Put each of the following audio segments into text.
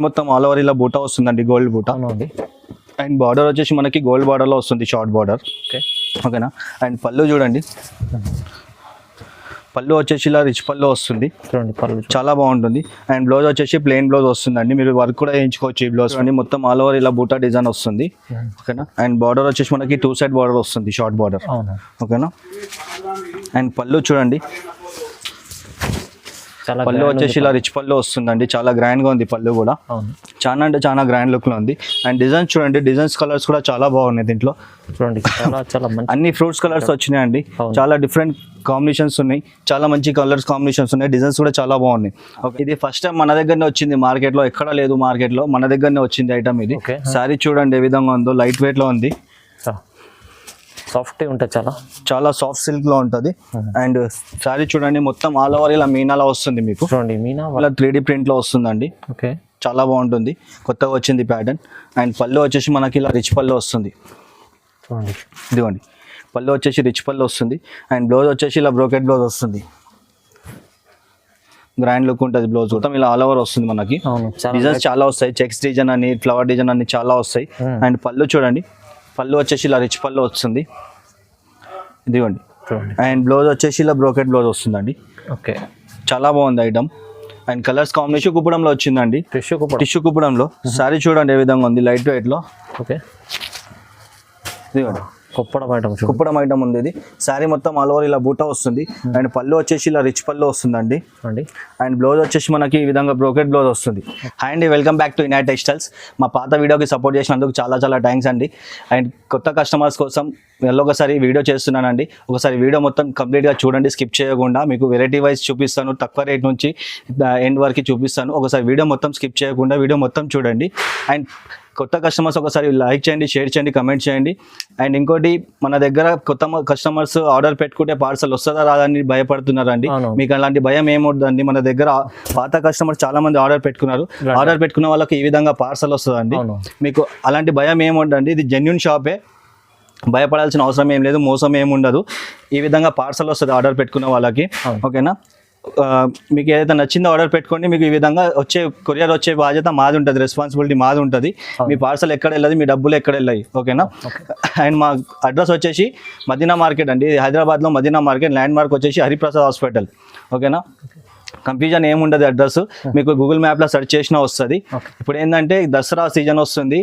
మొత్తం all over ఇలా బూటా వస్తుందండి, గోల్డ్ బూటా. అండ్ బార్డర్ వచ్చేసి మనకి గోల్డ్ బార్డర్ లో వస్తుంది, షార్ట్ బార్డర్. ఓకేనా. అండ్ పళ్ళు చూడండి, పళ్ళు వచ్చేసి ఇలా రిచ్ పళ్ళు వస్తుంది, చాలా బాగుంటుంది. అండ్ బ్లౌజ్ వచ్చేసి ప్లెయిన్ బ్లౌజ్ వస్తుందండి, మీరు వర్క్ కూడా వేయించుకోవచ్చు ఈ బ్లౌజ్ అండి. మొత్తం ఆల్ ఓవర్ ఇలా బూటా డిజైన్ వస్తుంది. ఓకేనా. అండ్ బార్డర్ వచ్చేసి మనకి 2 సైడ్ బార్డర్ వస్తుంది, షార్ట్ బార్డర్. ఓకేనా. అండ్ పళ్ళు చూడండి, పళ్ళు వచ్చేసి ఇలా రిచ్ పళ్ళు వస్తుందండి, చాలా గ్రాండ్ గా ఉంది పళ్ళు కూడా, చాలా అంటే చాలా గ్రాండ్ లుక్ లో ఉంది. అండ్ డిజైన్స్ చూడండి, డిజైన్స్ కలర్స్ కూడా చాలా బాగున్నాయి దీంట్లో చూడండి, అన్ని ఫ్రూట్స్ కలర్స్ వచ్చినాయండి, చాలా డిఫరెంట్ కాంబినేషన్స్ ఉన్నాయి, చాలా మంచి కలర్స్ కాంబినేషన్స్ ఉన్నాయి, డిజైన్స్ కూడా చాలా బాగున్నాయి. ఇది ఫస్ట్ టైం మన దగ్గరనే వచ్చింది, మార్కెట్ లో ఎక్కడ లేదు, మార్కెట్ లో మన దగ్గరనే వచ్చింది ఐటమ్ ఇది. సారీ చూడండి ఏ విధంగా ఉందో, లైట్ వెయిట్ లో ఉంది, సాఫ్ట్ ఉంటుంది, చాలా సాఫ్ట్ సిల్క్ లో ఉంటుంది. అండ్ సారీ చూడండి మొత్తం ఆల్ ఓవర్ ఇలా మీనాలా వస్తుంది మీకు, ఇలా 3D ప్రింట్ లో వస్తుందండి. ఓకే, చాలా బాగుంటుంది, కొత్తగా వచ్చింది ప్యాటర్న్. అండ్ పళ్ళు వచ్చేసి మనకి ఇలా రిచ్ పళ్ళు వస్తుంది, ఇదిగోండి పళ్ళు వచ్చేసి రిచ్ పళ్ళు వస్తుంది. అండ్ బ్లౌజ్ వచ్చేసి ఇలా బ్రోకెట్ బ్లౌజ్ వస్తుంది, గ్రాండ్ లుక్ ఉంటుంది బ్లౌజ్. మొత్తం ఇలా ఆల్ ఓవర్ వస్తుంది మనకి, డిజైన్స్ చాలా వస్తాయి, చెక్స్ డిజైన్ అని, ఫ్లవర్ డిజైన్ అని చాలా వస్తాయి. అండ్ పళ్ళు చూడండి, పళ్ళు వచ్చేసి ఇలా రిచ్ పళ్ళు వస్తుంది, ఇదిగోండి. అండ్ బ్లౌజ్ వచ్చేసి ఇలా బ్రోకెట్ బ్లౌజ్ వస్తుందండి. ఓకే, చాలా బాగుంది ఐటమ్. అండ్ కలర్స్ కాంబినేషన్ కుప్పడంలో వచ్చిందండి, టిష్యూ కుప్పడంలో. సారీ చూడండి ఏ విధంగా ఉంది, లైట్ వెయిట్ లో. ఓకే, ఇదిగోండి కుప్పడం ఐటమ్ ఉంది ఇది. శారీ మొత్తం ఆల్ ఓవర్ ఇలా బూటా వస్తుంది. అండ్ పళ్ళు వచ్చేసి ఇలా రిచ్ పళ్ళు వస్తుందండి. అండ్ బ్లౌజ్ వచ్చేసి మనకి ఈ విధంగా బ్రోకెట్ బ్లౌజ్ వస్తుంది. హాయ్ అండి, వెల్కమ్ బ్యాక్ టు ఇనాట్ టెక్స్టైల్స్. మా పాత వీడియోకి సపోర్ట్ చేసినందుకు చాలా చాలా థ్యాంక్స్ అండి. అండ్ కొత్త కస్టమర్స్ కోసం ఒకసారి వీడియో చేస్తున్నానండి, ఒకసారి వీడియో మొత్తం కంప్లీట్గా చూడండి, స్కిప్ చేయకుండా. మీకు వెరైటీ వైజ్ చూపిస్తాను, తక్కువ రేట్ నుంచి ఎండ్ వరకు చూపిస్తాను. ఒకసారి వీడియో మొత్తం స్కిప్ చేయకుండా వీడియో మొత్తం చూడండి. అండ్ కొత్త కస్టమర్స్ ఒకసారి లైక్ చేయండి, షేర్ చేయండి, కమెంట్ చేయండి. అండ్ ఇంకోటి, మన దగ్గర కొత్త కస్టమర్స్ ఆర్డర్ పెట్టుకుంటే పార్సల్ వస్తుందా రాదని భయపడుతున్నారండి. మీకు అలాంటి భయం ఏమవుతుందండి, మన దగ్గర పాత కస్టమర్స్ చాలా మంది ఆర్డర్ పెట్టుకున్నారు, ఆర్డర్ పెట్టుకున్న వాళ్ళకి ఈ విధంగా పార్సల్ వస్తుందండి. మీకు అలాంటి భయం ఏముండదండి, ఇది జెన్యూన్ షాపే, భయపడాల్సిన అవసరం ఏం లేదు, మోసం ఏమి ఉండదు. ఈ విధంగా పార్సల్ వస్తుంది ఆర్డర్ పెట్టుకున్న వాళ్ళకి. ఓకేనా. మీకు ఏదైతే నచ్చిందో ఆర్డర్ పెట్టుకోండి, మీకు ఈ విధంగా కొరియర్ వచ్చే బాధ్యత మాది ఉంటుంది, రెస్పాన్సిబిలిటీ మాది ఉంటుంది. మీ పార్సల్ ఎక్కడ వెళ్ళదు, మీ డబ్బులు ఎక్కడ వెళ్ళాయి. ఓకేనా. అండ్ మా అడ్రస్ వచ్చేసి మదీనా మార్కెట్ అండి, హైదరాబాద్లో మదీనా మార్కెట్, ల్యాండ్ మార్క్ వచ్చేసి హరిప్రసాద్ హాస్పిటల్. ఓకేనా. కన్ఫ్యూజన్ ఏముండదు, అడ్రస్ మీకు గూగుల్ మ్యాప్లో సెర్చ్ చేసినా వస్తుంది. ఇప్పుడు ఏంటంటే దసరా సీజన్ వస్తుంది,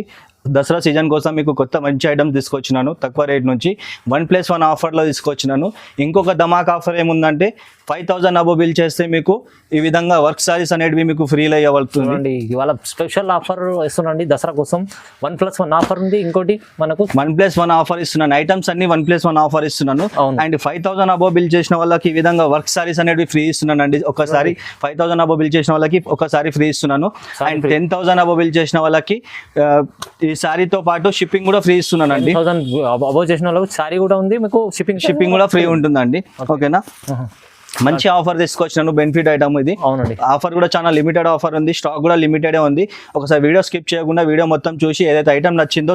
దసరా సీజన్ కోసం మీకు కొత్త మంచి ఐటమ్స్ తీసుకొచ్చినాను, తక్కువ రేట్ నుంచి 1+1 ఆఫర్లో తీసుకొచ్చినాను. ఇంకొక ధమాక్ ఆఫర్ ఏముందంటే 5,000 అబో బిల్ చేస్తే మీకు ఈ విధంగా వర్క్ సారీస్ అనేటివి మీకు ఫ్రీలో ఇవ్వబడుతుంది. ఇవాళ స్పెషల్ ఆఫర్ ఇస్తున్నాండి దసరా కోసం, 1+1 ఆఫర్ ఉంది. ఇంకోటి మనకు 1+1 ఆఫర్ ఇస్తున్నాను, ఐటమ్స్ అన్ని 1+1 ఆఫర్ ఇస్తున్నాను. అండ్ 5,000 అబో బిల్ చేసిన వాళ్ళకి ఈ విధంగా వర్క్ సారీస్ అనేవి ఫ్రీ ఇస్తున్నాను అండి. ఒకసారి 5,000 అబో బిల్ చేసిన వాళ్ళకి ఒకసారి ఫ్రీ ఇస్తున్నాను. అండ్ 10,000 అబో బిల్ చేసిన వాళ్ళకి ఈ సారీతో పాటు షిప్పింగ్ కూడా ఫ్రీ ఇస్తున్నాను అండి. 10,000 అబో చేసిన వాళ్ళకి సారీ కూడా ఉంది, మీకు షిప్పింగ్ కూడా ఫ్రీ ఉంటుందండి. ఓకేనా. మంచి ఆఫర్ తీసుకొచ్చినాను, బెనిఫిట్ ఐటమ్ ఇది. అవునండి, ఆఫర్ కూడా చాలా లిమిటెడ్ ఆఫర్ ఉంది, స్టాక్ కూడా లిమిటెడే ఉంది. ఒకసారి వీడియో స్కిప్ చేయకుండా వీడియో మొత్తం చూసి ఏదైతే ఐటమ్ నచ్చిందో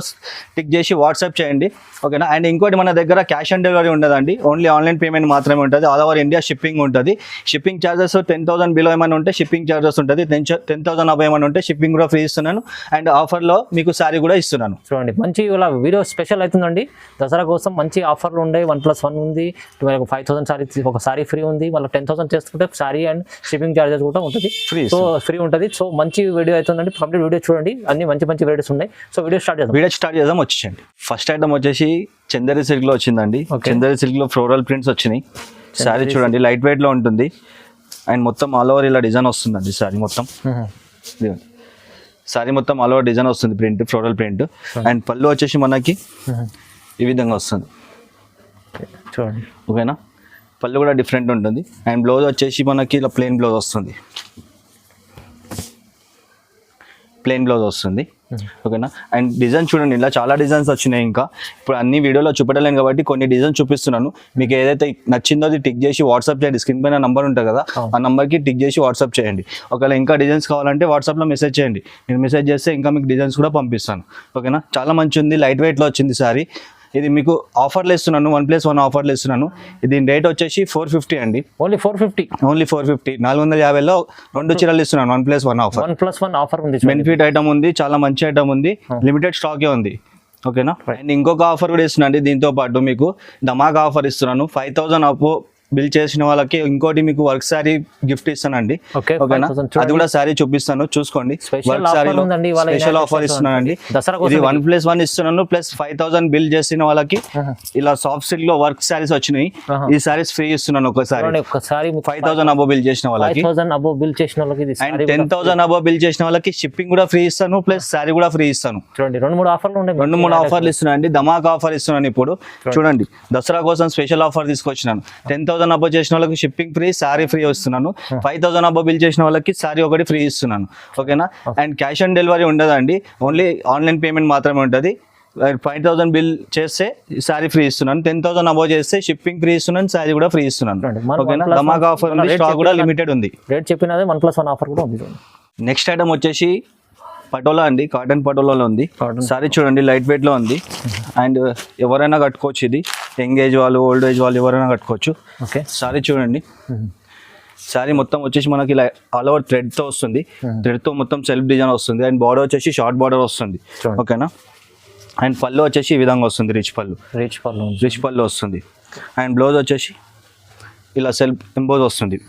టిక్ చేసి వాట్సాప్ చేయండి. ఓకేనా. అండ్ ఇంకోటి, మన దగ్గర క్యాష్ ఆన్ డెలివరీ ఉండదండి, ఓన్లీ ఆన్లైన్ పేమెంట్ మాత్రమే ఉంటుంది. ఆల్ ఓవర్ ఇండియా షిప్పింగ్ ఉంటుంది. షిప్పింగ్ ఛార్జెస్ 10,000 బిలో ఏమైనా ఉంటే షిప్పింగ్ ఛార్జెస్ ఉంటుంది, 10,000 అబో ఏమైనా ఉంటే షిప్పింగ్ కూడా ఫ్రీ ఇస్తున్నాను. అండ్ ఆఫర్లో మీకు సారీ కూడా ఇస్తున్నాను. చూడండి, మంచి ఇలా వీడియో స్పెషల్ అవుతుందండి దసరా కోసం. మంచి ఆఫర్లు ఉన్నాయి, 1+1 ఉంది, 5,000 సారీ, ఒక సారీ ఫ్రీ ఉంది, మళ్ళీ 10,000 చేసుకుంటే సారీ అండ్ షిప్పింగ్ ఛార్జెస్ కూడా ఉంటుంది, సో ఫ్రీ ఉంటుంది. సో మంచి వీడియో అవుతుందండి, కంప్లీట్ వీడియో చూడండి, అన్ని మంచి మంచి వీడియోస్ ఉన్నాయి. సో వీడియో స్టార్ట్ చేద్దాం. వచ్చేయండి. ఫస్ట్ ఐటమ్ వచ్చేసి చందేరి సిల్క్ లో వచ్చిందండి. చందేరి సిల్క్ లో ఫ్లోరల్ ప్రింట్స్ వచ్చినాయి. సారీ చూడండి, లైట్ వెయిట్ లో ఉంటుంది. అండ్ మొత్తం ఆల్ ఓవర్ ఇలా డిజైన్ వస్తుందండి. సారీ మొత్తం ఆల్ ఓవర్ డిజైన్ వస్తుంది, ప్రింట్, ఫ్లోరల్ ప్రింట్. అండ్ పళ్ళు వచ్చేసి మనకి ఈ విధంగా వస్తుంది చూడండి. ఓకేనా. పళ్ళు కూడా డిఫరెంట్ ఉంటుంది. అండ్ బ్లౌజ్ వచ్చేసి మనకి ఇలా ప్లెయిన్ బ్లౌజ్ వస్తుంది. ఓకేనా. అండ్ డిజైన్ చూడండి, ఇలా చాలా డిజైన్స్ వచ్చినాయి. ఇంకా ఇప్పుడు అన్ని వీడియోలో చూపెట్టలేను కాబట్టి కొన్ని డిజైన్స్ చూపిస్తున్నాను. మీకు ఏదైతే నచ్చిందో అది టిక్ చేసి వాట్సాప్ చేయండి. స్క్రీన్ పైన నంబర్ ఉంటుంది కదా, ఆ నంబర్కి టిక్ చేసి వాట్సాప్ చేయండి. ఒకవేళ ఇంకా డిజైన్స్ కావాలంటే వాట్సాప్లో మెసేజ్ చేయండి, నేను మెసేజ్ చేస్తే ఇంకా మీకు డిజైన్స్ కూడా పంపిస్తాను. ఓకేనా. చాలా మంచి ఉంది, లైట్ వెయిట్లో వచ్చింది సారీ. ఇది మీకు ఆఫర్లు ఇస్తున్నాను, 1+1 ఆఫర్లు ఇస్తున్నాను. దీని రేట్ వచ్చేసి 450 అండి. ఓన్లీ 450. ఓన్లీ 450. 450లో 2 చీరలు ఇస్తున్నాను, 1+1 ఆఫర్. 1+1 ఆఫర్ ఉంది. బెనిఫిట్ ఐటమ్ ఉంది, చాలా మంచి ఐటమ్ ఉంది, లిమిటెడ్ స్టాకే ఉంది. ఓకేనా. అండ్ ఇంకొక ఆఫర్ కూడా ఇస్తున్నాను. దీంతో పాటు మీకు ధమాకా ఆఫర్ ఇస్తున్నాను. 5000 అప్పు బిల్ చేసిన వాళ్ళకి ఇంకోటి మీకు వర్క్ శారీ గిఫ్ట్ ఇస్తానండి. ఓకేనా, అది కూడా శారీ చూపిస్తాను, చూసుకోండి. వర్క్ శారీలో స్పెషల్ ఆఫర్ ఇస్తున్నానండి. ఇది 1+1 ఇస్తున్నాను, ప్లస్ 5000 బిల్ చేసిన వాళ్ళకి ఇలా సాఫ్ట్ సిల్క్ లో వర్క్ శారీస్ వచ్చినాయి. ఈ శారీస్ ఫ్రీ ఇస్తున్నాను ఒకసారి. 5000 అబో బిల్ చేసిన వాళ్ళకి. అండ్ 10,000 అబో బిల్ చేసిన వాళ్ళకి షిప్పింగ్ కూడా ఫ్రీ ఇస్తాను, ప్లస్ శారీ కూడా ఫ్రీ ఇస్తాను. చూడండి 2-3 ఆఫర్లు ఉన్నాయి. 2-3 ఆఫర్లు ఇస్తున్నాను అండి. ధమాకా ఆఫర్ ఇస్తున్నాను ఇప్పుడు. చూడండి, దసరా కోసం స్పెషల్ ఆఫర్ తీసుకొచ్చినాను. 10,000 అబో చేసిన వాళ్ళకి షిప్పింగ్ ఫ్రీ, శారీ ఫ్రీ ఇస్తున్నాను. 5000 అబో బిల్ చేసిన వాళ్ళకి శారీ ఒకటి ఫ్రీ ఇస్తున్నాను. ఓకేనా. అండ్ క్యాష్ ఆన్ డెలివరీ ఉండదండి, ఓన్లీ ఆన్లైన్ పేమెంట్ మాత్రమే ఉంటుంది. 5000 బిల్ చేస్తే శారీ ఫ్రీ ఇస్తున్నాను, 10,000 అబో చేస్తే షిప్పింగ్ ఫ్రీ ఇస్తున్నాను, శారీ కూడా ఫ్రీ ఇస్తున్నాను. ఓకేనా. ధమాకా ఆఫర్ ఉంది, స్టాక్ కూడా లిమిటెడ్ ఉంది. రేట్ చెప్పినదే 1+1 ఆఫర్ కూడా ఉంది. నెక్స్ట్ ఐటమ్ వచ్చేసి పటోలా అండి, కాటన్ పటోలాలో ఉంది. సారీ చూడండి, లైట్ వెయిట్ లో ఉంది. అండ్ ఎవరైనా కట్టుకోవచ్చు. ఇది యంగ్ ఏజ్ వాళ్ళు, ఓల్డ్ ఏజ్ వాళ్ళు ఎవరైనా కట్టుకోవచ్చు. ఓకే. సారీ చూడండి, సారీ మొత్తం వచ్చేసి మనకి ఆల్ ఓవర్ థ్రెడ్ తో వస్తుంది. థ్రెడ్ తో మొత్తం సెల్ఫ్ డిజైన్ వస్తుంది. అండ్ బార్డర్ వచ్చేసి షార్ట్ బార్డర్ వస్తుంది. ఓకేనా. అండ్ పళ్ళు వచ్చేసి ఈ విధంగా వస్తుంది, రిచ్ పళ్ళు వస్తుంది. అండ్ బ్లౌజ్ వచ్చేసి ఇలా సెల్ఫ్ ఎంబోజ్ వస్తుంది.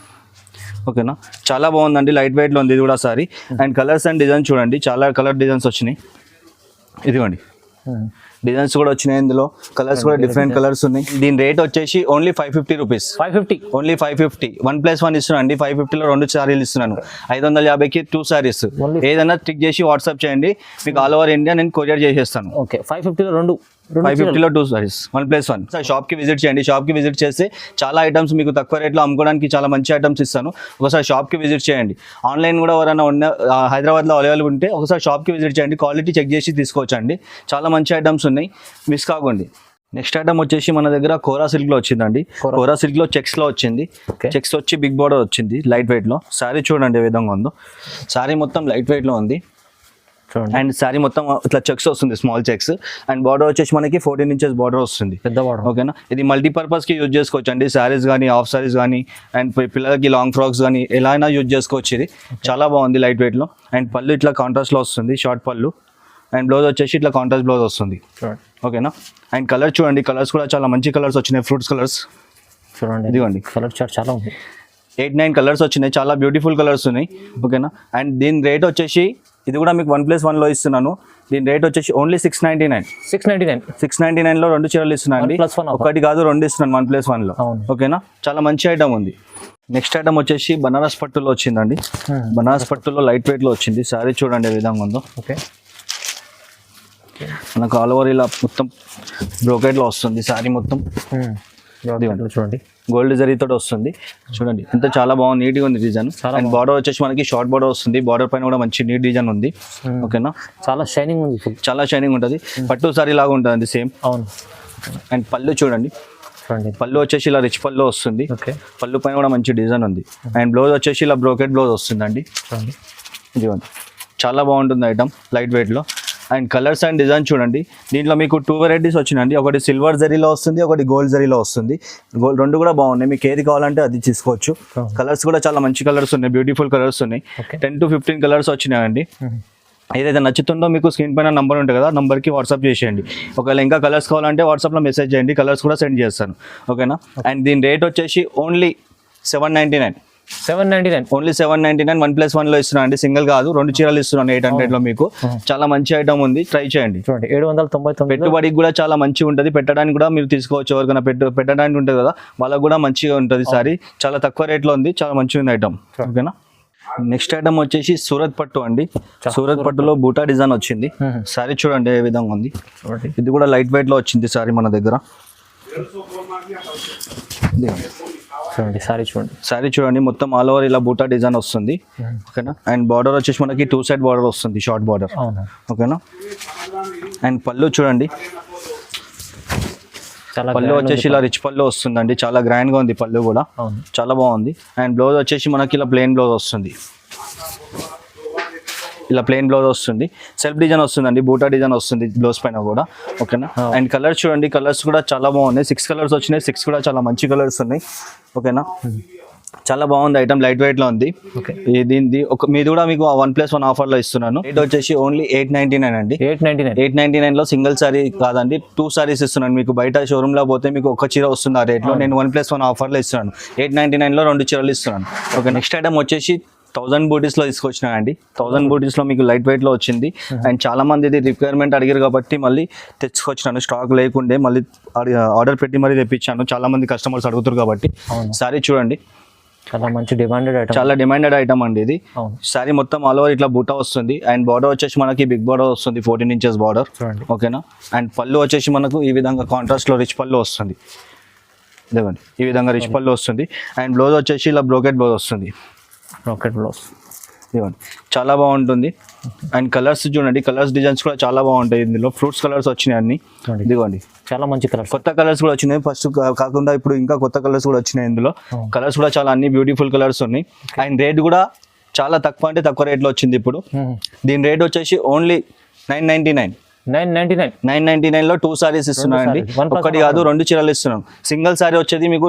ఓకేనా, చాలా బాగుందండి, లైట్ వెయిట్లో ఉంది ఇది కూడా sorry. And colours and designs చూడండి, చాలా కలర్ డిజైన్స్ వచ్చినాయి. ఇదిగోండి, డిజైన్స్ కూడా వచ్చినాయి, ఇందులో కలర్స్ కూడా డిఫరెంట్ కలర్స్ ఉన్నాయి. దీని రేట్ వచ్చేసి ఓన్లీ 550 రూపీస్. 550 ఓన్లీ 550. 1+1 ఇస్తున్నాను అండి. 550లో 2 శారీలు ఇస్తున్నాను. 550కి 2 శారీస్. ఏదైనా టిక్ చేసి వాట్సాప్ చేయండి, మీకు ఆల్ ఓవర్ ఇండియా నేను కొరియర్ చేసేస్తాను. ఓకే. 550లో 2 శారీస్, 1+1. షాప్ కి విజిట్ చేయండి. షాప్ కి విజిట్ చేస్తే చాలా ఐటమ్స్ మీకు తక్కువ రేట్లో అమ్ముకోవడానికి చాలా మంచి ఐటమ్స్ ఇస్తాను. ఒకసారి షాప్ కి విజిట్ చేయండి. ఆన్లైన్ కూడా ఎవరైనా ఉన్న హైదరాబాద్లో అవైలబుల్ ఉంటే ఒకసారి షాప్ కి విజిట్ చేయండి, క్వాలిటీ చెక్ చేసి తీసుకోవచ్చండి. చాలా మంచి ఐటమ్స్ ఉన్నాయి, మిస్ కాకండి. నెక్స్ట్ ఐటమ్ వచ్చేసి మన దగ్గర కోరా సిల్క్ లో వచ్చిందండి. కోరా సిల్క్ లో చెక్స్ లో వచ్చింది. చెక్స్ వచ్చి బిగ్ బార్డర్ వచ్చింది, లైట్ వెయిట్ లో. సారీ చూడండి ఏ విధంగా ఉందో. సారీ మొత్తం లైట్ వెయిట్ లో ఉంది. అండ్ శారీ మొత్తం ఇట్లా చెక్స్ వస్తుంది, స్మాల్ చెక్స్. అండ్ బార్డర్ వచ్చేసి మనకి 14 ఇంచెస్ బార్డర్ వస్తుంది, పెద్ద బార్డర్. ఓకేనా. ఇది మల్టీపర్పస్ కి యూజ్ చేసుకోవచ్చు అండి. శారీస్ కానీ, హాఫ్ శారీస్ కానీ, అండ్ పిల్లలకి లాంగ్ ఫ్రాక్స్ కానీ ఎలా అయినా యూజ్ చేసుకోవచ్చు. ఇది చాలా బాగుంది, లైట్ వెయిట్ లో. అండ్ పళ్ళు ఇట్లా కాంట్రాస్ట్ లో వస్తుంది, షార్ట్ పళ్ళు. అండ్ బ్లౌజ్ వచ్చేసి ఇట్లా కాంట్రాస్ట్ బ్లౌజ్ వస్తుంది. ఓకేనా. అండ్ కలర్ చూడండి, కలర్స్ కూడా చాలా మంచి కలర్స్ వచ్చినాయి, ఫ్రూట్స్ కలర్స్ చూడండి. ఇదిగోండి, కలర్ చార్ట్ చాలా ఉంది. 8-9 కలర్స్ వచ్చినాయి, చాలా బ్యూటిఫుల్ కలర్స్ ఉన్నాయి. ఓకేనా. అండ్ దీని రేట్ వచ్చేసి ఇది కూడా మీకు 1+1లో ఇస్తున్నాను. దీని రేట్ వచ్చేసి ఓన్లీ 699. 699లో 2 చీరలు ఇస్తున్నాను అండి. ఒకటి కాదు 2 ఇస్తున్నాను 1+1లో. ఓకేనా. చాలా మంచి ఐటమ్ ఉంది. నెక్స్ట్ ఐటమ్ వచ్చేసి బనారస్ పట్టులో వచ్చిందండి. బనారస్ పట్టులో లైట్ వెయిట్ లో వచ్చింది. సారీ చూడండి ఏ విధంగా ఉందో. ఓకే. మనకు ఆల్ ఓవర్ ఇలా మొత్తం బ్రోకెట్ లో వస్తుంది సారీ మొత్తం. చూడండి, గోల్డ్ జరీతో వస్తుంది. చూడండి ఎంత చాలా బాగుంది, నీట్గా ఉంది డిజైన్. అండ్ బార్డర్ వచ్చేసి మనకి షార్ట్ బార్డర్ వస్తుంది. బార్డర్ పైన కూడా మంచి నీట్ డిజైన్ ఉంది. ఓకేనా. చాలా షైనింగ్ ఉంది, చాలా షైనింగ్ ఉంటుంది. పట్టు సారీ లాగా ఉంటుంది సేమ్. అవును. అండ్ పళ్ళు చూడండి, పళ్ళు వచ్చేసి ఇలా రిచ్ పళ్ళు వస్తుంది. పళ్ళు పైన కూడా మంచి డిజైన్ ఉంది. అండ్ బ్లౌజ్ వచ్చేసి ఇలా బ్రోకెట్ బ్లౌజ్ వస్తుంది అండి. ఇదిగోండి, చాలా బాగుంటుంది ఐటమ్, లైట్ వెయిట్ లో. అండ్ కలర్స్ అండ్ డిజైన్ చూడండి. దీంట్లో మీకు 2 వెరైటీస్ వచ్చినాయండి. ఒకటి సిల్వర్ జరీలో వస్తుంది, ఒకటి గోల్డ్ జరీలో వస్తుంది. రెండు కూడా బాగున్నాయి, మీకు ఏది కావాలంటే అది తీసుకోవచ్చు. కలర్స్ కూడా చాలా మంచి కలర్స్ ఉన్నాయి, బ్యూటిఫుల్ కలర్స్ ఉన్నాయి. 10 to 15 కలర్స్ వచ్చినాయండి. ఏదైతే నచ్చుతుందో మీకు స్క్రీన్ పైన నంబర్ ఉంటుంది కదా, నంబర్కి వాట్సాప్ చేసేయండి. ఒకవేళ ఇంకా కలర్స్ కావాలంటే వాట్సాప్లో మెసేజ్ చేయండి, కలర్స్ కూడా సెండ్ చేస్తాను. ఓకేనా. అండ్ దీని రేట్ వచ్చేసి ఓన్లీ 799. ఓన్లీ 799. 1+1లో ఇస్తున్నాను అండి, సింగిల్ కాదు, 2 చీరలు ఇస్తున్నాను 800లో. మీకు చాలా మంచి ఐటమ్ ఉంది, ట్రై చేయండి. 799. పెట్టుబడికి కూడా చాలా మంచిగా ఉంటుంది, పెట్టడానికి కూడా మీరు తీసుకోవచ్చు. ఎవరికైనా పెట్టడానికి ఉంటుంది కదా, వాళ్ళకి కూడా మంచిగా ఉంటుంది. సారీ చాలా తక్కువ రేట్లో ఉంది, చాలా మంచిగా ఉంది ఐటమ్. ఓకేనా. నెక్స్ట్ ఐటమ్ వచ్చేసి సూరత్ పట్టు అండి. సూరత్ పట్టులో బూటా డిజైన్ వచ్చింది. సారీ చూడండి ఏ విధంగా ఉంది. ఇది కూడా లైట్ వెయిట్ లో వచ్చింది సారీ మన దగ్గర. సారీ చూడండి, మొత్తం ఆల్ ఓవర్ ఇలా బూటా డిజైన్ వస్తుంది. ఓకేనా. అండ్ బార్డర్ వచ్చేసి మనకి 2 సైడ్ బార్డర్ వస్తుంది, షార్ట్ బార్డర్. ఓకేనా. అండ్ పళ్ళు చూడండి, పళ్ళు వచ్చేసి ఇలా రిచ్ పళ్ళు వస్తుందండి, చాలా గ్రాండ్ గా ఉంది పళ్ళు కూడా, చాలా బాగుంది. అండ్ బ్లౌజ్ వచ్చేసి మనకి ఇలా ప్లెయిన్ బ్లౌజ్ వస్తుంది. ఇలా ప్లెయిన్ బ్లౌజ్ వస్తుంది, సెల్ఫ్ డిజైన్ వస్తుందండి, బూటా డిజైన్ వస్తుంది బ్లౌజ్ పైన కూడా. ఓకేనా. అండ్ కలర్స్ చూడండి, కలర్స్ కూడా చాలా బాగున్నాయి. 6 కలర్స్ వచ్చినాయి, 6 కూడా చాలా మంచి కలర్స్ ఉన్నాయి. ఓకేనా, చాలా బాగుంది ఐటమ్, లైట్ వెయిట్ లో ఉంది. దీనిది మీది కూడా మీకు 1+1 ఆఫర్ లో ఇస్తున్నాను. రేట్ వచ్చేసి ఓన్లీ 899 అండి. 899 లో సింగిల్ సారీ కాదండి, 2 సారీస్ ఇస్తున్నాను మీకు. బయట షోరూమ్ లో పోతే మీకు ఒక చీర వస్తుంది ఆ రేట్ లో, నేను 1+1 ఆఫర్ లో ఇస్తున్నాను. 899 లో 2 చీరలు ఇస్తున్నాను. ఓకే, నెక్స్ట్ ఐటమ్ వచ్చేసి 1000 బూటీస్ లో తీసుకొచ్చినా అండి. 1000 బూటీస్ లో మీకు లైట్ వెయిట్ లో వచ్చింది. అండ్ చాలా మంది ఇది రిక్వైర్మెంట్ అడిగారు కాబట్టి మళ్ళీ తెచ్చుకొచ్చినాను. స్టాక్ లేకుండే మళ్ళీ ఆర్డర్ పెట్టి మరీ తెప్పించాను. చాలా మంది కస్టమర్స్ అడుగుతారు కాబట్టి. సారీ చూడండి, చాలా మంచి డిమాండెడ్ ఐటమ్, చాలా డిమాండెడ్ ఐటమ్ అండి ఇది. సారీ మొత్తం ఆల్ ఓవర్ ఇట్లా బూటా వస్తుంది. అండ్ బార్డర్ వచ్చేసి మనకి బిగ్ బార్డర్ వస్తుంది, 14 ఇంచెస్ బార్డర్. ఓకేనా. అండ్ పళ్ళు వచ్చేసి మనకు ఈ విధంగా కాంట్రాస్ట్ లో రిచ్ పళ్ళు వస్తుంది. ఇదిగోండి ఈ విధంగా రిచ్ పళ్ళు వస్తుంది. అండ్ బ్లౌజ్ వచ్చేసి ఇలా బ్రోకెట్ బ్లౌజ్ వస్తుంది. ఇదిగోండి చాలా బాగుంటుంది. అండ్ కలర్స్ చూడండి, కలర్స్ డిజైన్స్ కూడా చాలా బాగుంటాయి. ఇందులో ఫ్రూట్స్ కలర్స్ వచ్చినాయి అన్ని. ఇదిగోండి చాలా మంచి కలర్స్, కొత్త కలర్స్ కూడా వచ్చినాయి. ఫస్ట్ కాకుండా ఇప్పుడు ఇంకా కొత్త కలర్స్ కూడా వచ్చినాయి. ఇందులో కలర్స్ కూడా చాలా అన్ని బ్యూటిఫుల్ కలర్స్ ఉన్నాయి. అండ్ రేట్ కూడా చాలా తక్కువ, అంటే తక్కువ రేట్లో వచ్చింది ఇప్పుడు. దీని రేట్ వచ్చేసి ఓన్లీ 999. 999 లో 2 సారీస్ ఇస్తున్నాను అండి. ఒకటి కాదు 2 చీరలు ఇస్తున్నాను. సింగిల్ సారీ వచ్చేది మీకు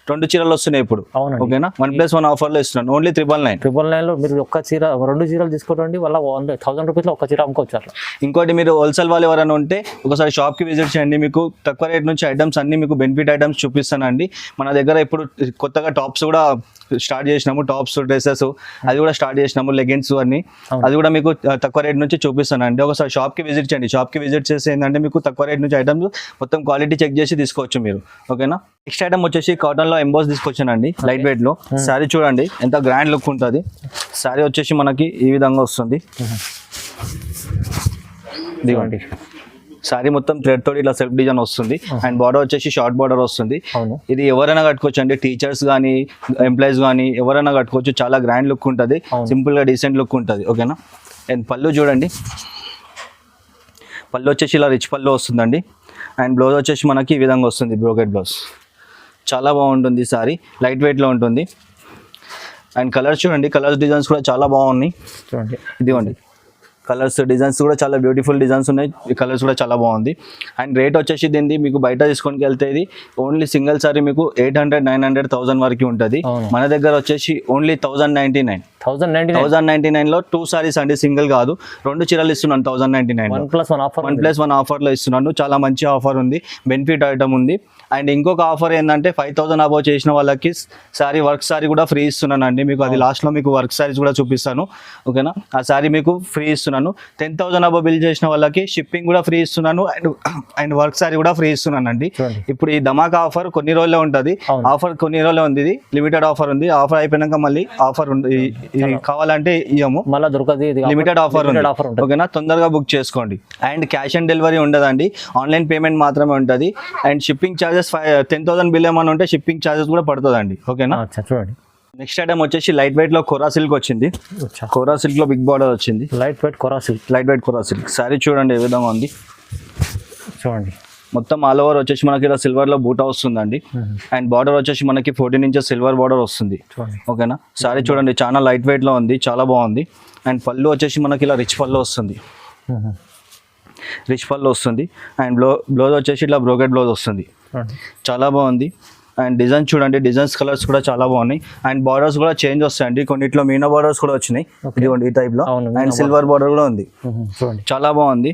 2 చీరలు వస్తున్నాయి ఇప్పుడు. ఓకేనా. 1+1 ఆఫర్ లో ఇస్తున్నాను. ఓన్లీ 999 లో మీరు ఒక్క చీర 2 చీరలు తీసుకోండి, వాళ్ళ 1000 రూపీస్ లో ఒక చీర అమ్ముకోవచ్చు అట్లా. ఇంకోటి మీరు హోల్సేల్ వాళ్ళు ఎవరైనా ఉంటే ఒకసారి షాప్ కి విజిట్ చేయండి. మీకు తక్కువ రేట్ నుంచి ఐటమ్స్ అన్ని మీకు బెనిఫిట్ ఐటమ్స్ చూపిస్తానండి. మన దగ్గర ఇప్పుడు కొత్తగా టాప్స్ కూడా స్టార్ట్ చేసినాము, టాప్స్ డ్రెస్సెస్ అది కూడా స్టార్ట్ చేసినాము, లెగిన్స్ అన్ని. అది కూడా మీకు తక్కువ రేట్ నుంచి చూపిస్తానండి. ఒకసారి షాప్ కి విజిట్ చేయండి. షాప్ కి విజిట్ చేసి ఏంటంటే మీకు తక్కువ రేట్ నుంచి ఐటమ్స్ మొత్తం క్వాలిటీ చెక్ చేసి తీసుకోవచ్చు మీరు. ఓకేనా. నెక్స్ట్ ఐటమ్ వచ్చేసి కాటన్ లో ఎంబోస్ తీసుకొచ్చానండి, లైట్ వెయిట్ లో. శారీ చూడండి ఎంత గ్రాండ్ లుక్ ఉంటుంది. శారీ వచ్చేసి మనకి ఈ విధంగా వస్తుంది. ఇదిగోండి సారీ మొత్తం థ్రెడ్ తోటి ఇట్లా సెల్ఫ్ డిజైన్ వస్తుంది. అండ్ బార్డర్ వచ్చేసి షార్ట్ బార్డర్ వస్తుంది. ఇది ఎవరైనా కట్టుకోవచ్చు అండి, టీచర్స్ కానీ ఎంప్లాయీస్ కానీ ఎవరైనా కట్టుకోవచ్చు. చాలా గ్రాండ్ లుక్ ఉంటుంది, సింపుల్ గా డీసెంట్ లుక్ ఉంటుంది. ఓకేనా. అండ్ పళ్ళు చూడండి, పళ్ళు వచ్చేసి ఇలా రిచ్ పళ్ళు వస్తుందండి. అండ్ బ్లౌజ్ వచ్చేసి మనకి ఈ విధంగా వస్తుంది, బ్రోకెట్ బ్లౌజ్. చాలా బాగుంటుంది సారీ, లైట్ వెయిట్లో ఉంటుంది. అండ్ కలర్స్ చూడండి, కలర్స్ డిజైన్స్ కూడా చాలా బాగున్నాయి. చూడండి ఇదిగోండి కలర్స్ డిజైన్స్ కూడా చాలా బ్యూటిఫుల్ డిజైన్స్ ఉన్నాయి. ఈ కలర్స్ కూడా చాలా బాగుంది. అండ్ రేట్ వచ్చేసి దీన్ని మీకు బయట తీసుకొని వెళ్తే ఇది ఓన్లీ సింగిల్ సారీ మీకు 800, 900, 1000 వరకు ఉంటుంది. మన దగ్గర వచ్చేసి ఓన్లీ 1099. 1099 లో 2 సారీస్ అండి, సింగిల్ కాదు 2 చీరలు ఇస్తున్నాను. 1099 1+1 ఆఫర్ లో ఇస్తున్నాను. చాలా మంచి ఆఫర్ ఉంది, బెనిఫిట్ ఐటమ్ ఉంది. అండ్ ఇంకొక ఆఫర్ ఏంటంటే 5000 అబౌవ్ చేసిన వాళ్ళకి సారీ వర్క్ సారీ కూడా ఫ్రీ ఇస్తున్నాను అండి మీకు. అది లాస్ట్ లో మీకు వర్క్ సారీస్ కూడా చూపిస్తాను. ఓకేనా. ఆ సారీ మీకు ఫ్రీ ఇస్తున్నాను. 10,000 అబౌవ్ బిల్ చేసిన వాళ్ళకి షిప్పింగ్ కూడా ఫ్రీ ఇస్తున్నాను. అండ్ వర్క్ సారీ కూడా ఫ్రీ ఇస్తున్నాను అండి. ఇప్పుడు ఈ ధమాకా ఆఫర్ కొన్ని రోజులే ఉంటుంది. ఆఫర్ కొన్ని రోజులే ఉంది, ఇది లిమిటెడ్ ఆఫర్ ఉంది. ఆఫర్ అయిపోయినాక మళ్ళీ ఆఫర్ ఉంది, ఇది కావాలంటే ఇవ్వము, మళ్ళీ దొరకదు. లిమిటెడ్ ఆఫర్ ఉంది. ఓకేనా, తొందరగా బుక్ చేసుకోండి. అండ్ క్యాష్ ఆన్ డెలివరీ ఉండదండి, ఆన్లైన్ పేమెంట్ మాత్రమే ఉంటుంది. అండ్ షిప్పింగ్ ఛార్జెస్ 10,000 బిల్ ఏమైనా ఉంటే షిప్పింగ్ ఛార్జెస్ కూడా పడుతుందండి. ఓకేనా. చూడండి నెక్స్ట్ ఐటమ్ వచ్చేసి లైట్ వెయిట్ లో కోరా సిల్క్ వచ్చింది. కోరా సిల్క్ లో బిగ్ బార్డర్ వచ్చింది. లైట్ వెయిట్ కోరా సిల్క్ సారీ చూడండి ఏ విధంగా ఉంది. చూడండి మొత్తం ఆల్ ఓవర్ వచ్చేసి మనకి ఇలా సిల్వర్ లో బూటా వస్తుందండి. అండ్ బార్డర్ వచ్చేసి మనకి 14 ఇంచెస్ సిల్వర్ బార్డర్ వస్తుంది. ఓకేనా. సారీ చూడండి చాలా లైట్ వెయిట్ లో ఉంది, చాలా బాగుంది. అండ్ పళ్ళు వచ్చేసి మనకి ఇలా రిచ్ పళ్ళు వస్తుంది. అండ్ బ్లౌజ్ వచ్చేసి ఇట్లా బ్రోకెట్ బ్లౌజ్ వస్తుంది. చాలా బాగుంది. అండ్ డిజైన్ చూడండి, డిజైన్స్ కలర్స్ కూడా చాలా బాగున్నాయి. అండ్ బార్డర్స్ కూడా చేంజ్ వస్తాయండి, కొన్నిట్లో మీనా బార్డర్స్ కూడా వచ్చినాయి. ఇదిగోండి ఈ టైప్ లో. అండ్ సిల్వర్ బార్డర్ కూడా ఉంది, చాలా బాగుంది.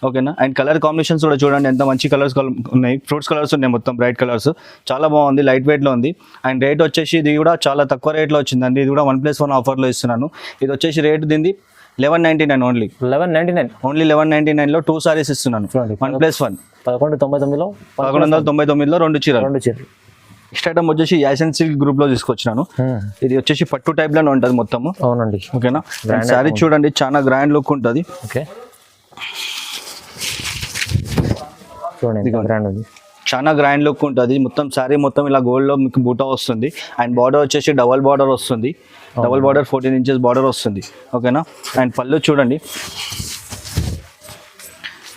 ఓకేనా. అండ్ కలర్ కాంబినేషన్స్ కూడా చూడండి ఎంత మంచి కలర్స్ ఉన్నాయి. ఫ్రూట్స్ కలర్స్ ఉన్నాయి, మొత్తం బ్రైట్ కలర్స్, చాలా బాగుంది, లైట్ వెయిట్ లో ఉంది. అండ్ రేట్ వచ్చేసి ఇది కూడా చాలా తక్కువ రేట్లో వచ్చిందండి. ఇది కూడా 1+1 ఆఫర్ లో ఇస్తున్నాను. ఇది వచ్చేసి రేట్ దీన్ని 1199 ఓన్లీ. 1199 లో 2 సారీస్ ఇస్తున్నాను. 1+1 1199లో 2 చీరలు. నెక్స్ట్ ఐటమ్ వచ్చేసి యాసన్ సిల్క్ గ్రూప్ లో తీసుకొచ్చినాను. ఇది వచ్చేసి పట్టు టైప్ లోనే ఉంటుంది మొత్తము. అవునండి. ఓకేనా. సారీ చూడండి చాలా గ్రాండ్ లుక్ ఉంటుంది. ఓకే, చాలా గ్రాండ్ లుక్ ఉంటుంది. మొత్తం సారీ మొత్తం ఇలా గోల్డ్ లో మీకు బూటా వస్తుంది. అండ్ బార్డర్ వచ్చేసి డబల్ బార్డర్ వస్తుంది. డబల్ బార్డర్ 14 ఇంచెస్ బార్డర్ వస్తుంది. ఓకేనా. అండ్ పళ్ళు చూడండి,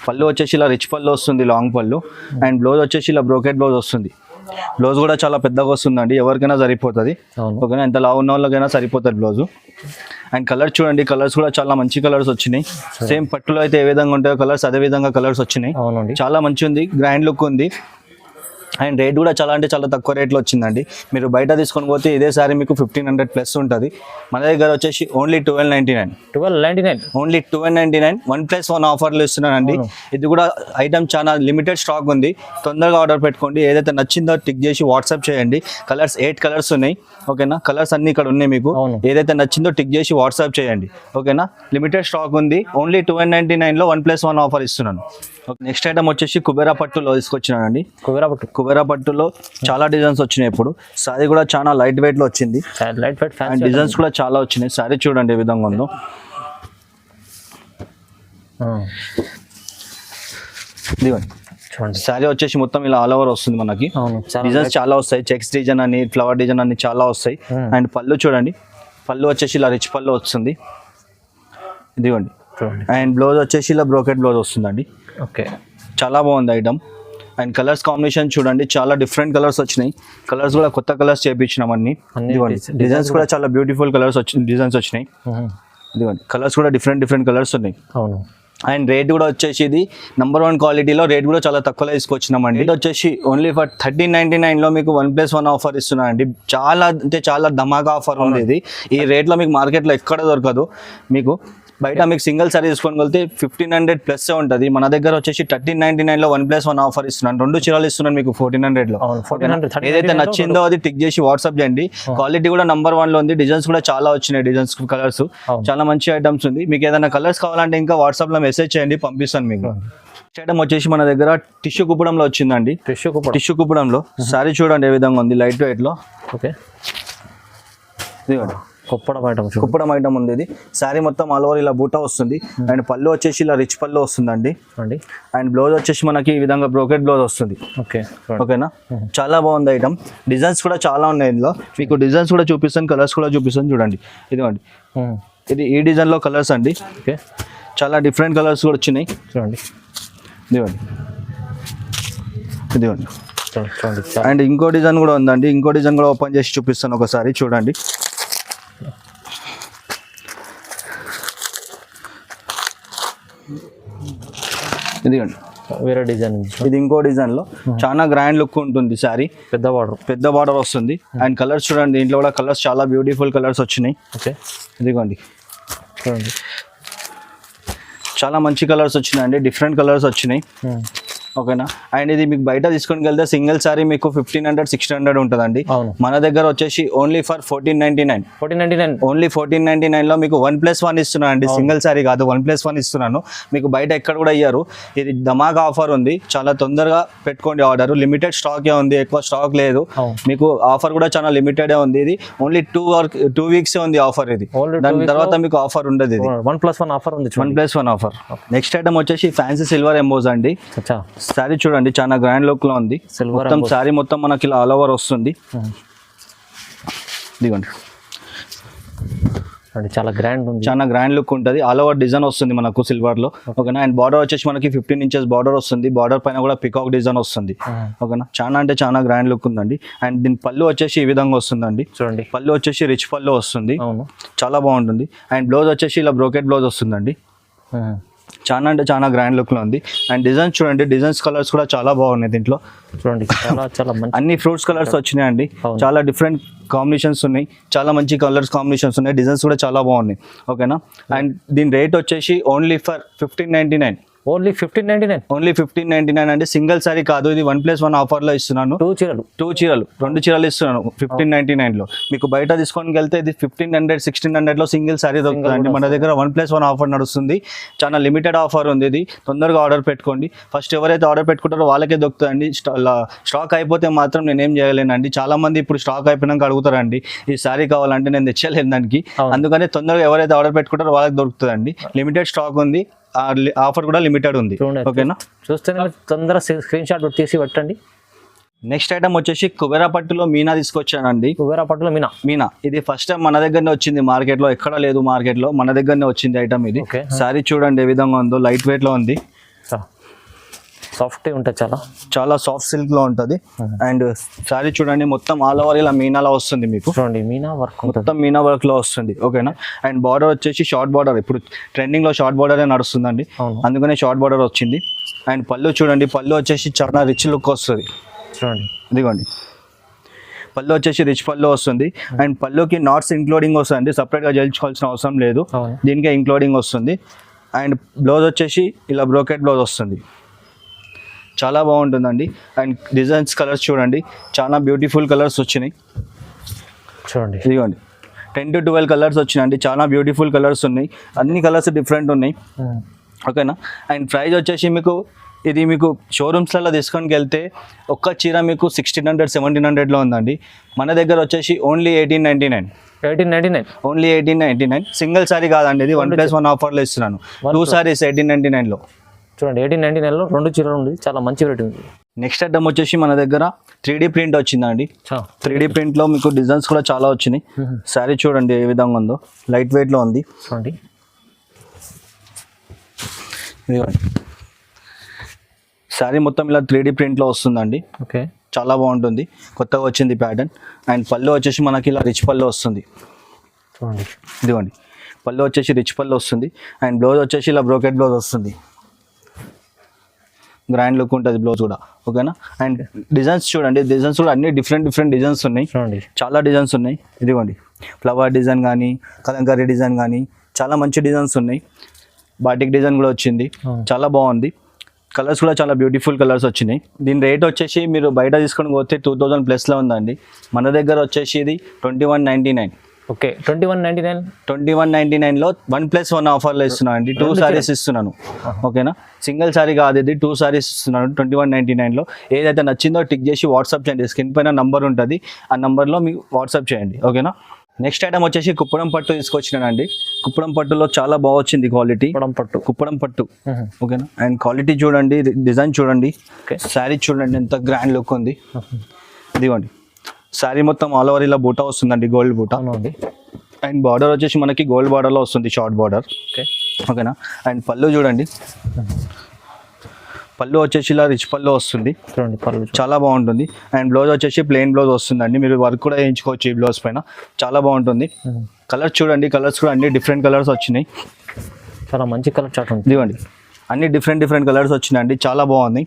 పళ్ళు వచ్చేసి ఇలా రిచ్ పళ్ళు వస్తుంది, లాంగ్ పళ్ళు. అండ్ బ్లౌజ్ వచ్చేసి ఇలా బ్రోకెట్ బ్లౌజ్ వస్తుంది. బ్లౌజ్ కూడా చాలా పెద్దగా వస్తుందండి, ఎవరికైనా సరిపోతుంది. అవును. ఓకేనా, ఎంత లావు ఉన్న వాళ్ళకైనా సరిపోతుంది బ్లౌజ్. అండ్ కలర్ చూడండి, కలర్స్ కూడా చాలా మంచి కలర్స్ వచ్చినాయి. సేమ్ పట్టులో అయితే ఏ విధంగా ఉంటాయో కలర్స్ అదే విధంగా కలర్స్ వచ్చినాయి. అవునండి. చాలా మంచి ఉంది, గ్రాండ్ లుక్ ఉంది. అండ్ రేట్ కూడా చాలా అంటే చాలా తక్కువ రేట్లో వచ్చిందండి. మీరు బయట తీసుకొని పోతే ఇదే సారీ మీకు 1500 ప్లస్ ఉంటుంది. మన దగ్గర వచ్చేసి ఓన్లీ 1299. ఓన్లీ 1299 1+1 ఆఫర్లు ఇస్తున్నానండి. ఇది కూడా ఐటమ్ చాలా లిమిటెడ్ స్టాక్ ఉంది, తొందరగా ఆర్డర్ పెట్టుకోండి. ఏదైతే నచ్చిందో టిక్ చేసి వాట్సాప్ చేయండి. కలర్స్ 8 కలర్స్ ఉన్నాయి. ఓకేనా, కలర్స్ అన్ని ఇక్కడ ఉన్నాయి. మీకు ఏదైతే నచ్చిందో టిక్ చేసి వాట్సాప్ చేయండి. ఓకేనా, లిమిటెడ్ స్టాక్ ఉంది. ఓన్లీ 1299లో 1+1 ఆఫర్ ఇస్తున్నాను. నెక్స్ట్ ఐటమ్ వచ్చేసి కుబేరా పట్టులో తీసుకొచ్చినానండి. కుబేరా పట్టులో చాలా డిజైన్స్ వచ్చినాయి. ఇప్పుడు సారీ కూడా చాలా లైట్ వెయిట్ లో వచ్చింది. అండ్ డిజైన్స్ కూడా చాలా వచ్చినాయి. సారీ చూడండి ఏ విధంగా ఉందో. సారీ వచ్చేసి మొత్తం ఇలా ఆల్ ఓవర్ వస్తుంది మనకి. డిజైన్స్ చాలా వస్తాయి, చెక్స్ డిజైన్ అని, ఫ్లవర్ డిజైన్ అని చాలా వస్తాయి. అండ్ పళ్ళు చూడండి, పళ్ళు వచ్చేసి ఇలా రిచ్ పళ్ళు వస్తుంది. ఇదిగోండి. అండ్ బ్లౌజ్ వచ్చేసి ఇలా బ్రోకెట్ బ్లౌజ్ వస్తుందండి. ఓకే, చాలా బాగుంది ఐటమ్. అండ్ కలర్స్ కాంబినేషన్ చూడండి, చాలా డిఫరెంట్ కలర్స్ వచ్చినాయి. కలర్స్ కూడా కొత్త కలర్స్ చేపించినాం అన్ని. డిజైన్స్ కూడా చాలా బ్యూటిఫుల్ కలర్స్ డిజైన్స్ వచ్చినాయి. ఇదిగోండి, కలర్స్ కూడా డిఫరెంట్ కలర్స్ ఉన్నాయి. అవును. అండ్ రేట్ కూడా వచ్చేసి ఇది #1 క్వాలిటీలో రేట్ కూడా చాలా తక్కువలో తీసుకొచ్చినామండి. రేట్ వచ్చేసి ఓన్లీ ఫర్ 1399లో మీకు 1+1 ఆఫర్ ఇస్తున్నాం అండి. చాలా అంటే చాలా ధమాకా ఆఫర్ ఉంది ఇది. ఈ రేట్లో మీకు మార్కెట్లో ఎక్కడ దొరకదు. మీకు బయట మీకు సింగిల్ సారీ తీసుకొని వెళ్తే 1500 ప్లస్ ఉంటుంది. మన దగ్గర వచ్చేసి 1399లో 1+1 ఆఫర్ ఇస్తున్నాను. 2 చీరలు ఇస్తున్నాను మీకు 1400లో. ఏదైతే నచ్చిందో అది టిక్ చేసి వాట్సాప్ చేయండి. క్వాలిటీ కూడా #1లో ఉంది. డిజైన్స్ కూడా చాలా వచ్చినాయి, డిజైన్స్ కలర్స్ చాలా మంచి ఐటమ్స్ ఉంది. మీకు ఏదైనా కలర్స్ కావాలంటే ఇంకా వాట్సాప్ లో మెసేజ్ చేయండి, పంపిస్తాను మీకు. ఐటమ్ వచ్చేసి మన దగ్గర టిష్యూ కుప్పడంలో వచ్చిందండి. టిష్యూ కుప్పడంలో సారీ చూడండి ఏ విధంగా ఉంది, లైట్ వెయిట్ లో. ఓకే, కుప్పడం ఐటమ్ ఉంది. ఇది సారీ మొత్తం ఆల్ ఓవర్ ఇలా బూటా వస్తుంది. అండ్ పళ్ళు వచ్చేసి ఇలా రిచ్ పళ్ళు వస్తుందండి. అండ్ బ్లౌజ్ వచ్చేసి మనకి ఈ విధంగా బ్రోకెట్ బ్లౌజ్ వస్తుంది. ఓకేనా, చాలా బాగుంది ఐటమ్. డిజైన్స్ కూడా చాలా ఉన్నాయి ఇందులో. మీకు డిజైన్స్ కూడా చూపిస్తాను, కలర్స్ కూడా చూపిస్తాను. చూడండి, ఇదిగోండి, ఇది ఈ డిజైన్ లో కలర్స్ అండి. చాలా డిఫరెంట్ కలర్స్ కూడా వచ్చినాయి. చూడండి, ఇదిగోండి. అండ్ ఇంకో డిజైన్ కూడా ఉందండి. ఇంకో డిజైన్ కూడా ఓపెన్ చేసి చూపిస్తాను ఒకసారి. చూడండి, ఇదిగోండి, వేరే డిజైన్. ఇది ఇంకో డిజైన్ లో చాలా గ్రాండ్ లుక్ ఉంటుంది. సారీ పెద్ద బార్డర్ వస్తుంది. అండ్ కలర్స్ చూడండి, దీంట్లో కూడా కలర్స్ చాలా బ్యూటిఫుల్ కలర్స్ వచ్చినాయి. ఇదిగోండి, చూడండి, చాలా మంచి కలర్స్ వచ్చినాయండి, డిఫరెంట్ కలర్స్ వచ్చినాయి. ఓకేనా, అండ్ ఇది మీకు బయట తీసుకొని వెళ్తే సింగిల్ సారీ మీకు 1500-1600 ఉంటుందండి. మన దగ్గర వచ్చేసి ఓన్లీ ఫర్ 1499. ఓన్లీ 1499లో మీకు 1+1 ఇస్తున్నాను అండి. సింగిల్ సారీ కాదు, 1+1 ఇస్తున్నాను. మీకు బయట ఎక్కడ కూడా ఇయ్యారు. ఇది ధమాకా ఆఫర్ ఉంది, చాలా తొందరగా పెట్టుకోండి ఆర్డర్. లిమిటెడ్ స్టాకే ఉంది, ఎక్కువ స్టాక్ లేదు. మీకు ఆఫర్ కూడా చాలా లిమిటెడ్ ఉంది. ఇది ఓన్లీ 2 వీక్స్ ఉంది ఆఫర్. ఇది దాని తర్వాత మీకు ఆఫర్ ఉండదు. ఇది 1+1 ఆఫర్ ఉంది. 1+1 ఆఫర్. నెక్స్ట్ ఐటమ్ వచ్చేసి ఫ్యాన్సీ సిల్వర్ ఎంబోజ్ అండి. సారీ చూడండి, చాలా గ్రాండ్ లుక్ లో ఉంది. మొత్తం సారీ మొత్తం మనకి ఇలా ఆల్ ఓవర్ వస్తుంది. ఇదిగోండి, చాలా గ్రాండ్ లుక్ ఉంటుంది. ఆల్ ఓవర్ డిజైన్ వస్తుంది మనకు సిల్వర్ లో. ఓకేనా, అండ్ బార్డర్ వచ్చేసి మనకి 15 ఇంచెస్ బార్డర్ వస్తుంది. బార్డర్ పైన కూడా పికాక్ డిజైన్ వస్తుంది. ఓకేనా, చాలా అంటే చాలా గ్రాండ్ లుక్ ఉందండి. అండ్ దీని పళ్ళు వచ్చేసి ఈ విధంగా వస్తుందండి. చూడండి, పళ్ళు వచ్చేసి రిచ్ పళ్ళు వస్తుంది, చాలా బాగుంటుంది. అండ్ బ్లౌజ్ వచ్చేసి ఇలా బ్రోకెట్ బ్లౌజ్ వస్తుందండి. చాలా అంటే చాలా గ్రాండ్ లుక్ లో ఉంది. అండ్ డిజైన్స్ చూడండి, డిజైన్స్ కలర్స్ కూడా చాలా బాగున్నాయి దీంట్లో. చూడండి, అన్ని ఫ్రూట్స్ కలర్స్ వచ్చినాయి అండి. చాలా డిఫరెంట్ కాంబినేషన్స్ ఉన్నాయి, చాలా మంచి కలర్స్ కాంబినేషన్స్ ఉన్నాయి. డిజైన్స్ కూడా చాలా బాగున్నాయి. ఓకేనా, అండ్ దీని రేట్ వచ్చేసి ఓన్లీ ఫర్ 1599. ఓన్లీ 1599 అంటే సింగిల్ సారీ కాదు, ఇది 1+1 ఆఫర్ లో ఇస్తున్నాను. 2 చీరలు ఇస్తున్నాను 1599లో. మీకు బయట తీసుకొని వెళ్తే ఇది 1500-1600లో సింగిల్ సారీ దొరుకుతుంది. మన దగ్గర 1+1 ఆఫర్ నడుస్తుంది. చాలా లిమిటెడ్ ఆఫర్ ఉంది. ఇది తొందరగా ఆర్డర్ పెట్టుకోండి. ఫస్ట్ ఎవరైతే ఆర్డర్ పెట్టుకుంటారో వాళ్ళకే దొరుకుతుందండి. స్టాక్ అయిపోతే మాత్రం నేనేం చేయలేనండి. చాలా మంది ఇప్పుడు స్టాక్ అయిపోయినాక అడుగుతారండి ఈ సారీ కావాలంటే, నేను తెచ్చలేను దానికి. అందుకని తొందరగా ఎవరైతే ఆర్డర్ పెట్టుకుంటారో వాళ్ళకి దొరుకుతుందండి. లిమిటెడ్ స్టాక్ ఉంది, ఆఫర్ కూడా లిమిటెడ్ ఉంది. ఓకేనా, చూస్తే తొందరగా స్క్రీన్ షాట్ తీసి పెట్టండి. నెక్స్ట్ ఐటమ్ వచ్చేసి కుబేరా పట్టులో మీనా తీసుకొచ్చానండి. కుబేరా పట్టులో మీనా ఇది ఫస్ట్ టైం మన దగ్గరనే వచ్చింది. మార్కెట్ లో ఎక్కడ లేదు, మార్కెట్ లో మన దగ్గరనే వచ్చింది ఐటమ్ ఇది. సారీ చూడండి ఏ విధంగా ఉందో, లైట్ వెయిట్ లో ఉంది. సాఫ్ట్ ఉంటుంది చాలా. చాలా సాఫ్ట్ సిల్క్ లో ఉంటుంది. అండ్ సారీ చూడండి మొత్తం ఆల్ ఓవర్ ఇలా మీనాలా వస్తుంది మీకు. చూడండి మీనా వర్క్ ఉంటుంది. మొత్తం మీనా వర్క్ లో వస్తుంది. ఓకేనా. అండ్ బార్డర్ వచ్చేసి షార్ట్ బార్డర్, ఇప్పుడు ట్రెండింగ్ లో షార్ట్ బార్డర్ నడుస్తుందండి, అందుకనే షార్ట్ బార్డర్ వచ్చింది. అండ్ పళ్ళు చూడండి, పళ్ళు వచ్చేసి చాలా రిచ్ లుక్ వస్తుంది. చూడండి ఇదిగోండి పళ్ళు వచ్చేసి రిచ్ పళ్ళు వస్తుంది. అండ్ పళ్ళుకి నాట్స్ ఇంక్లూడింగ్ వస్తుంది, సపరేట్గా చేయించుకోవాల్సిన అవసరం లేదు, దీనికే ఇంక్లూడింగ్ వస్తుంది. అండ్ బ్లౌజ్ వచ్చేసి ఇలా బ్రోకెట్ బ్లౌజ్ వస్తుంది, చాలా బాగుంటుందండి. అండ్ డిజైన్స్ కలర్స్ చూడండి, చాలా బ్యూటిఫుల్ కలర్స్ వచ్చినాయి. చూడండి ఇదిగోండి 10 to 12 కలర్స్ వచ్చినాయండి, చాలా బ్యూటిఫుల్ కలర్స్ ఉన్నాయి, అన్ని కలర్స్ డిఫరెంట్ ఉన్నాయి. ఓకేనా. అండ్ ప్రైస్ వచ్చేసి మీకు ఇది మీకు షోరూమ్స్లలో తీసుకొని వెళ్తే ఒక్క చీర మీకు 1600 1700లో ఉందండి. మన దగ్గర వచ్చేసి ఓన్లీ 1899. ఓన్లీ 1899. సింగిల్ సారీ కాదండి, ఇది 1+1 ఆఫర్లో ఇస్తున్నాను. 2 సారీస్ 1899లో. చూడండి 1899లో 2 చీరలు ఉంది, చాలా మంచి రేట్ ఉంది. నెక్స్ట్ ఐటమ్ వచ్చేసి మన దగ్గర 3D ప్రింట్ వచ్చిందండి. 3D ప్రింట్లో మీకు డిజైన్స్ కూడా చాలా వచ్చినాయి. సారీ చూడండి ఏ విధంగా ఉందో, లైట్ వెయిట్లో ఉంది. చూడండి శారీ మొత్తం ఇలా 3D ప్రింట్లో వస్తుందండి. ఓకే, చాలా బాగుంటుంది, కొత్తగా వచ్చింది ప్యాటర్న్. అండ్ పళ్ళు వచ్చేసి మనకి ఇలా రిచ్ పళ్ళు వస్తుంది. చూడండి ఇదిగోండి పళ్ళు వచ్చేసి రిచ్ పళ్ళు వస్తుంది. అండ్ బ్లౌజ్ వచ్చేసి ఇలా బ్రోకెట్ బ్లౌజ్ వస్తుంది, గ్రాండ్ లుక్ ఉంటుంది బ్లౌజ్ కూడా. ఓకేనా. అండ్ డిజైన్స్ చూడండి, డిజైన్స్ కూడా అన్ని డిఫరెంట్ డిజైన్స్ ఉన్నాయి. చూడండి చాలా డిజైన్స్ ఉన్నాయి. ఇదిగోండి ఫ్లవర్ డిజైన్ కానీ, కలంకారీ డిజైన్ కానీ, చాలా మంచి డిజైన్స్ ఉన్నాయి. బాటిక్ డిజైన్ కూడా వచ్చింది, చాలా బాగుంది. కలర్స్ కూడా చాలా బ్యూటిఫుల్ కలర్స్ వచ్చినాయి. దీని రేట్ వచ్చేసి మీరు బయట తీసుకొని పోతే 2000+ ఉందండి. మన దగ్గర వచ్చేసి ఇది 2199. ఓకే 2199లో 1+1 ఆఫర్లో ఇస్తున్నాను అండి. 2 సారీస్ ఇస్తున్నాను. ఓకేనా. సింగిల్ సారీ కాదు, ఇది 2 సారీస్ ఇస్తున్నాను 2199లో. ఏదైతే నచ్చిందో టిక్ చేసి వాట్సాప్ చేయండి, స్క్రీన్ పైన నంబర్ ఉంటుంది, ఆ నంబర్లో మీకు వాట్సాప్ చేయండి. ఓకేనా. నెక్స్ట్ ఐటమ్ వచ్చేసి కుప్పడం పట్టు తీసుకొచ్చినానండి. కుప్పడం పట్టులో చాలా బాగా వచ్చింది క్వాలిటీ. కుప్పడం పట్టు ఓకేనా. అండ్ క్వాలిటీ చూడండి, డిజైన్ చూడండి, శారీ చూడండి ఎంత గ్రాండ్ లుక్ ఉంది. ఇదిగోండి శారీ మొత్తం ఆల్ ఓవర్ ఇలా బూటా వస్తుందండి, గోల్డ్ బూటా. అండ్ బార్డర్ వచ్చేసి మనకి గోల్డ్ బార్డర్లో వస్తుంది, షార్ట్ బార్డర్. ఓకేనా. అండ్ పళ్ళు చూడండి, పళ్ళు వచ్చేసి ఇలా రిచ్ పళ్ళు వస్తుంది, చాలా బాగుంటుంది. అండ్ బ్లౌజ్ వచ్చేసి ప్లెయిన్ బ్లౌజ్ వస్తుందండి, మీరు వర్క్ కూడా వేయించుకోవచ్చు ఈ బ్లౌజ్ పైన, చాలా బాగుంటుంది. కలర్స్ చూడండి, కలర్స్ కూడా అన్ని డిఫరెంట్ కలర్స్ వచ్చినాయి, చాలా మంచి కలర్ చార్ట్ ఉంది. ఇదిగోండి అన్ని డిఫరెంట్ కలర్స్ వచ్చినాయండి, చాలా బాగుంది.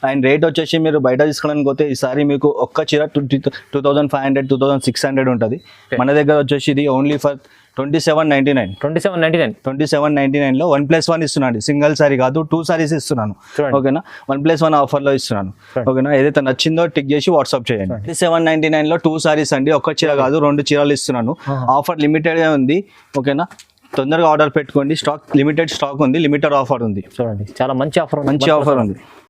అండ్ రేట్ వచ్చేసి మీరు బయట తీసుకోవడానికి పోతే ఈసారి మీకు ఒక్క చీర 2500 2600 ఉంటుంది. మన దగ్గర వచ్చేసి ఇది ఓన్లీ ఫర్ 2799లో 1+1 ఇస్తున్నాను. సింగిల్ సారీ కాదు, 2 సారీస్ ఇస్తున్నాను. ఓకేనా. 1+1 ఆఫర్లో ఇస్తున్నాను. ఓకేనా. ఏదైతే నచ్చిందో టిక్ చేసి వాట్సాప్ చేయండి. 2799లో 2 సారీస్ అండి, ఒక్క చీర కాదు 2 చీరలు ఇస్తున్నాను. ఆఫర్ లిమిటెడ్గా ఉంది. ఓకేనా. తొందరగా ఆర్డర్ పెట్టుకోండి, స్టాక్ లిమిటెడ్ స్టాక్ ఉంది, లిమిటెడ్ ఆఫర్ ఉంది. చూడండి చాలా మంచి ఆఫర్ ఉంది.